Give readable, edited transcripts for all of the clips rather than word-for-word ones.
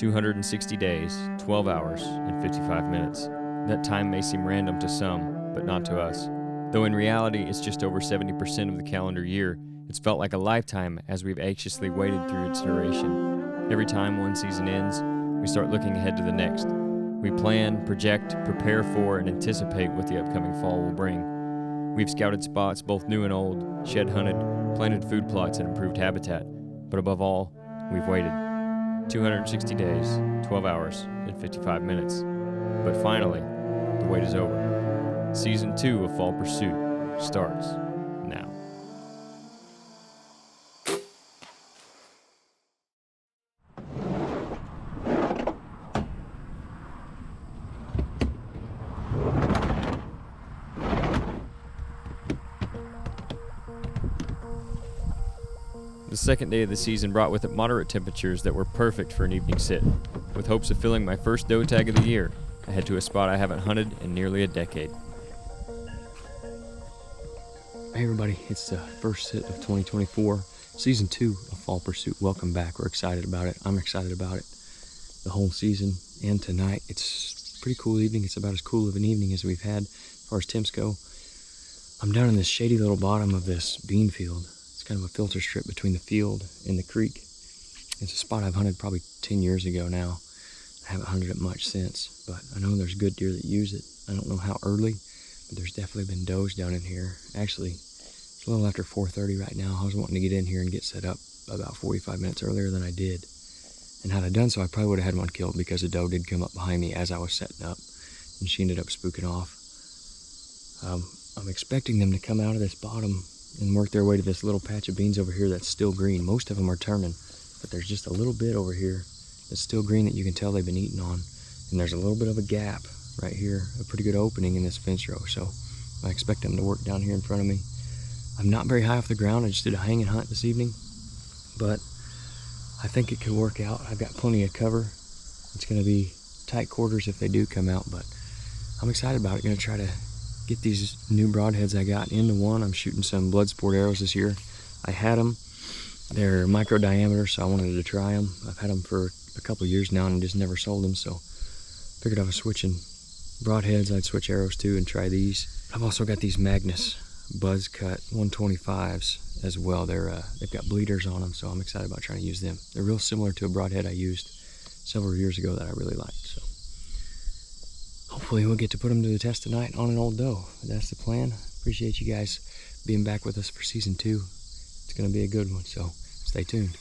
260 days, 12 hours, and 55 minutes. That time may seem random to some, but not to us. Though in reality it's just over 70% of the calendar year, it's felt like a lifetime as we've anxiously waited through its duration. Every time one season ends, we start looking ahead to the next. We plan, project, prepare for, and anticipate what the upcoming fall will bring. We've scouted spots both new and old, shed hunted, planted food plots, and improved habitat. But above all, we've waited. 260 days, 12 hours, and 55 minutes. But finally, the wait is over. Season 2 of Fall Pursuit starts now. The second day of the season brought with it moderate temperatures that were perfect for an evening sit. With hopes of filling my first doe tag of the year, I head to a spot I haven't hunted in nearly a decade. Hey everybody, it's the first sit of 2024, season 2 of Fall Pursuit. Welcome back. We're excited about it. I'm excited about it. The whole season and tonight. It's a pretty cool evening. It's about as cool of an evening as we've had as far as temps go. I'm down in this shady little bottom of this bean field. It's kind of a filter strip between the field and the creek. It's a spot I've hunted probably 10 years ago now. I haven't hunted it much since, but I know there's good deer that use it. I don't know how early, but there's definitely been does down in here. Actually, it's a little after 4:30 right now. I was wanting to get in here and get set up about 45 minutes earlier than I did. And had I done so, I probably would have had one killed because a doe did come up behind me as I was setting up, and she ended up spooking off. I'm expecting them to come out of this bottom and work their way to this little patch of beans over here that's still green. Most of them are turning, but there's just a little bit over here that's still green that you can tell they've been eating on. And there's a little bit of a gap right here, a pretty good opening in this fence row. So I expect them to work down here in front of me. I'm not very high off the ground. I just did a hang and hunt this evening, but I think it could work out. I've got plenty of cover. It's going to be tight quarters if they do come out, but I'm excited about it. Going to try to get these new broadheads I got into one. I'm shooting some Bloodsport arrows this year. I had them. They're micro diameter, so I wanted to try them. I've had them for a couple of years now and just never sold them, so figured I was switching broadheads I'd switch arrows to and try these. I've also got these Magnus Buzz Cut 125s as well. They've got bleeders on them, so I'm excited about trying to use them. They're real similar to a broadhead I used several years ago that I really liked. So hopefully we'll get to put them to the test tonight on an old doe. That's the plan. Appreciate you guys being back with us for season 2. It's going to be a good one, so stay tuned.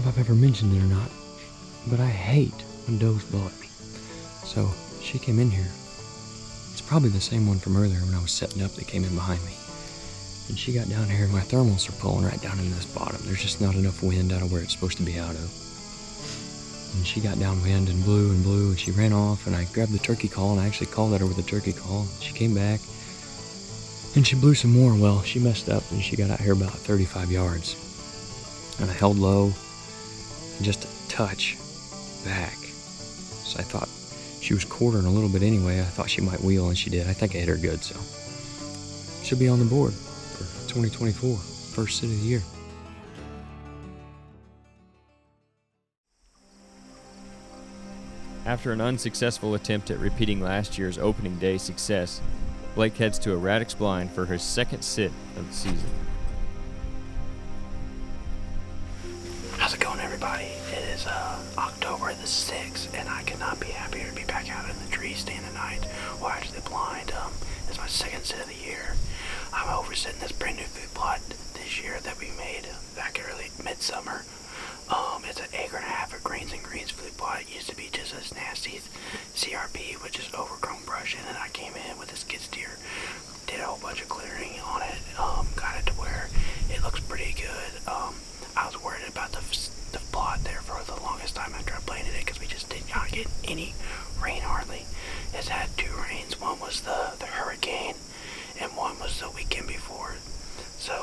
if I've ever mentioned it or not, but I hate when does blow at me. So she came in here. It's probably the same one from earlier when I was setting up that came in behind me. And she got down here and my thermals are pulling right down into this bottom. There's just not enough wind out of where it's supposed to be out of. And she got downwind and blew and she ran off, and I grabbed the turkey call, and I actually called at her with a turkey call. She came back and she blew some more. Well, she messed up and she got out here about 35 yards. And I held low, just a touch back. So I thought she was quartering a little bit anyway. I thought she might wheel, and she did. I think I hit her good, so she'll be on the board for 2024, first sit of the year. After an unsuccessful attempt at repeating last year's opening day success, Blake heads to a Radix blind for his second sit of the season. How's it going, everybody? It is October the 6th, and I could not be happier to be back out in the tree stand tonight, or actually the blind. It's my second sit of the year. I'm oversitting this brand new food plot this year that we made back early midsummer. It's an acre and a half of greens and greens food plot. It used to be just this nasty CRP with just overgrown brush in it. I came in with a skid steer, did a whole bunch of clearing on it, got it to where it looks pretty good. I was worried about the plot there for the longest time after I planted it, because we just did not get any rain hardly. It's had two rains. One was the hurricane, and one was the weekend before. So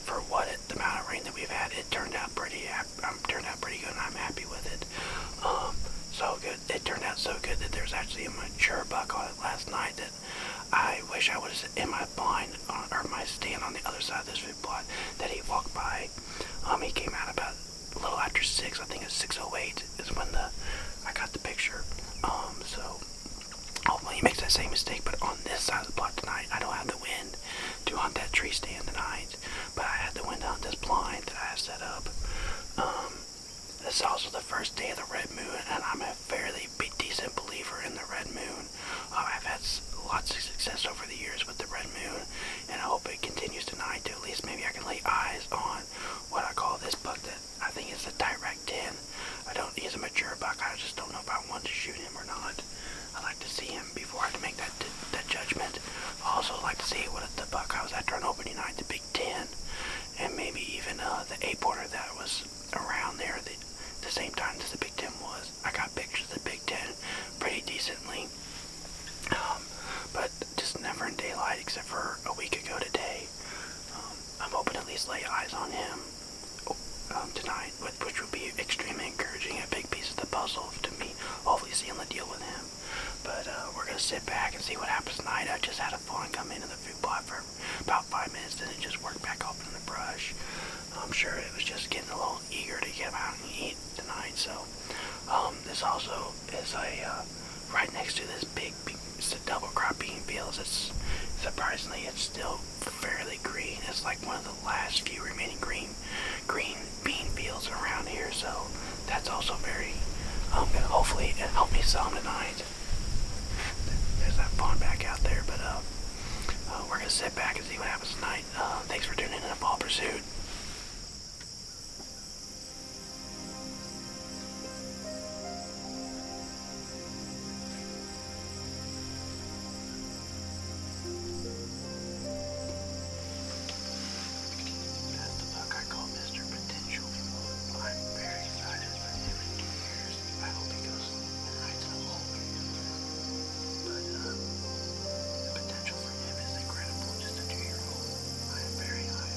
for the amount of rain that we've had, it turned out pretty good, and I'm happy with it. So good. It turned out so good that there's actually a mature buck on it last night that I wish I was in my blind or my stand on the other side of this food plot that he walked by. He came out about a little after 6. I think it's 6:08 is when I got the picture. So hopefully he makes that same mistake, but on this side of the plot tonight, I don't have the wind to hunt that tree stand tonight, but I had the wind to hunt this blind that I have set up. This is also the first day of the red moon, and I'm a fairly decent believer in the red moon. I've had lots of success over the years with the red moon, and I hope it continues tonight. To at least maybe I can lay eyes on what I call this buck that I think is the Tyrac 10. He's a mature buck. I just don't know if I want to shoot him or not. I like to see him before I make that judgment. I also like to see what the buck I was after on opening night, the Big 10, and maybe even the 8-pointer that was around there the same time as the Big 10 was. I got pictures of the Big 10 pretty decently, but just never in daylight except for a week ago today. I'm hoping to at least lay eyes on him tonight, which would be extremely encouraging, a big piece of the puzzle to me, hopefully sealing the deal with him. But we're going to sit back and see what happens tonight. I just had a fawn come into the food plot for about 5 minutes, and it just worked back off in the brush. I'm sure it was just getting a little eager to get out and eat tonight. So this also is right next to this big double crop bean fields. Surprisingly, it's still fairly green. It's like one of the last few remaining green bean fields around here. So that's also very gonna hopefully help me sell them tonight. There's that fawn back out there, but we're gonna sit back and see what happens tonight. Thanks for tuning in to Fall Pursuit. That's the buck I call Mr. Potential. I'm very excited for him in 2 years. I hope he goes right to the hole. But the potential for him is incredible, just a 2-year-old. I am very high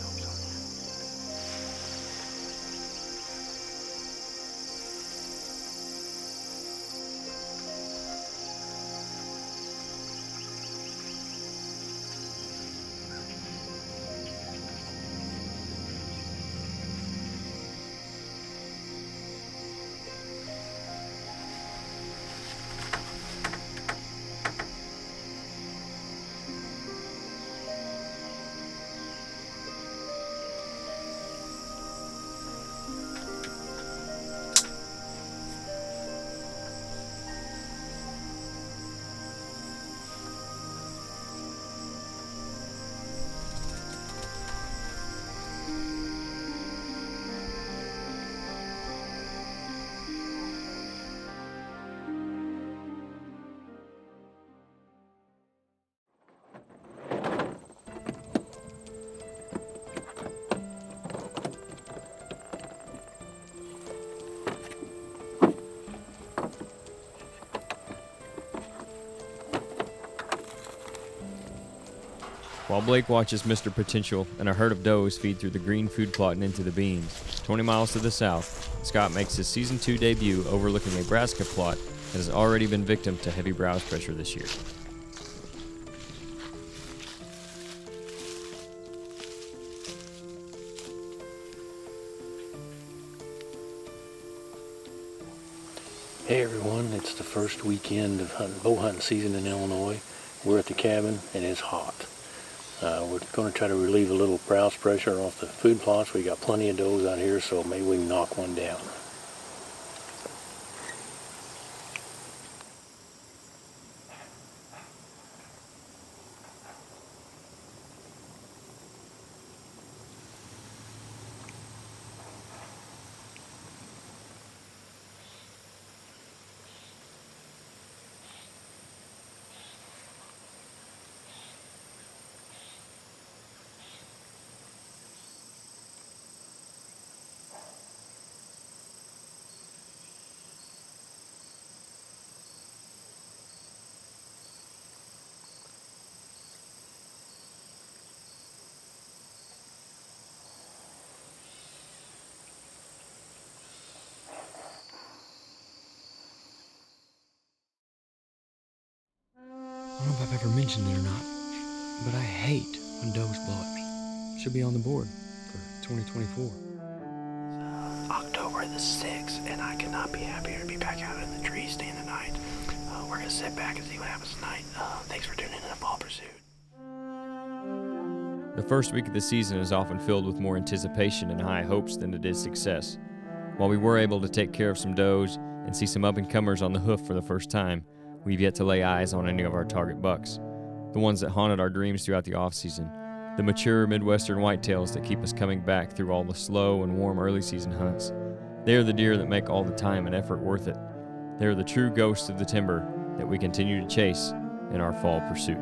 while Blake watches Mr. Potential and a herd of does feed through the green food plot and into the beans. 20 miles to the south, Scott makes his Season 2 debut overlooking a brassica plot that has already been victim to heavy browse pressure this year. Hey everyone, it's the first weekend of bow hunting season in Illinois. We're at the cabin and it's hot. We're going to try to relieve a little browse pressure off the food plots. We got plenty of does out here, so maybe we can knock one down. I don't know if I've ever mentioned it or not, but I hate when does blow at me. Should be on the board for 2024. October the 6th, and I could not be happier to be back out in the trees staying the night. We're going to sit back and see what happens tonight. Thanks for tuning in to Fall Pursuit. The first week of the season is often filled with more anticipation and high hopes than it is success. While we were able to take care of some does and see some up-and-comers on the hoof for the first time, we've yet to lay eyes on any of our target bucks. The ones that haunted our dreams throughout the off-season. The mature Midwestern whitetails that keep us coming back through all the slow and warm early season hunts. They are the deer that make all the time and effort worth it. They are the true ghosts of the timber that we continue to chase in our fall pursuit.